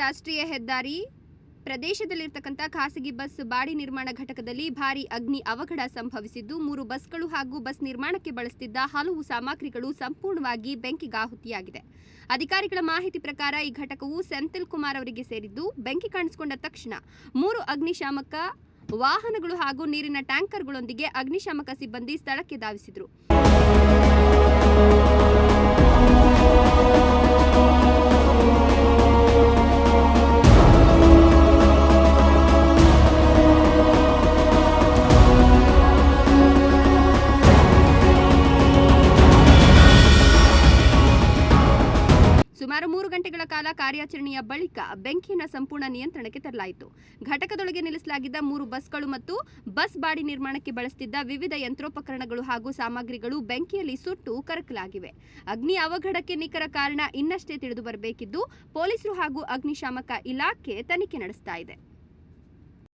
ರಾಷ್ಟ್ರೀಯ ಹೆದ್ದಾರಿ ಪ್ರದೇಶದಲ್ಲಿರತಕ್ಕಂಥ ಖಾಸಗಿ ಬಸ್ ಬಾಡಿ ನಿರ್ಮಾಣ ಘಟಕದಲ್ಲಿ ಭಾರೀ ಅಗ್ನಿ ಅವಘಡ ಸಂಭವಿಸಿದ್ದು 3 ಬಸ್ಗಳು ಹಾಗೂ ಬಸ್ ನಿರ್ಮಾಣಕ್ಕೆ ಬಳಸುತ್ತಿದ್ದ ಹಲವು ಸಾಮಗ್ರಿಗಳು ಸಂಪೂರ್ಣವಾಗಿ ಬೆಂಕಿಗಾಹುತಿಯಾಗಿದೆ. ಅಧಿಕಾರಿಗಳ ಮಾಹಿತಿ ಪ್ರಕಾರ ಈ ಘಟಕವು ಸೆಂಥಿಲ್ ಕುಮಾರ್ ಅವರಿಗೆ ಸೇರಿದ್ದು, ಬೆಂಕಿ ಕಾಣಿಸಿಕೊಂಡ ತಕ್ಷಣ 3 ಅಗ್ನಿಶಾಮಕ ವಾಹನಗಳು ಹಾಗೂ ನೀರಿನ ಟ್ಯಾಂಕರ್ಗಳೊಂದಿಗೆ ಅಗ್ನಿಶಾಮಕ ಸಿಬ್ಬಂದಿ ಸ್ಥಳಕ್ಕೆ ಧಾವಿಸಿದರು. ಸುಮಾರು 3 ಗಂಟೆಗಳ ಕಾಲ ಕಾರ್ಯಾಚರಣೆಯ ಬಳಿಕ ಬೆಂಕಿಯನ್ನು ಸಂಪೂರ್ಣ ನಿಯಂತ್ರಣಕ್ಕೆ ತರಲಾಯಿತು. ಘಟಕದೊಳಗೆ ನಿಲ್ಲಿಸಲಾಗಿದ್ದ 3 ಬಸ್ಗಳು ಮತ್ತು ಬಸ್ ಬಾಡಿ ನಿರ್ಮಾಣಕ್ಕೆ ಬಳಸುತ್ತಿದ್ದ ವಿವಿಧ ಯಂತ್ರೋಪಕರಣಗಳು ಹಾಗೂ ಸಾಮಗ್ರಿಗಳು ಬೆಂಕಿಯಲ್ಲಿ ಸುಟ್ಟು ಕರಕಲಾಗಿವೆ. ಅಗ್ನಿ ಅವಘಡಕ್ಕೆ ನಿಖರ ಕಾರಣ ಇನ್ನಷ್ಟೇ ತಿಳಿದು ಬರಬೇಕಿದ್ದು, ಪೊಲೀಸರು ಹಾಗೂ ಅಗ್ನಿಶಾಮಕ ಇಲಾಖೆ ತನಿಖೆ ನಡೆಸ್ತಾ ಇದೆ.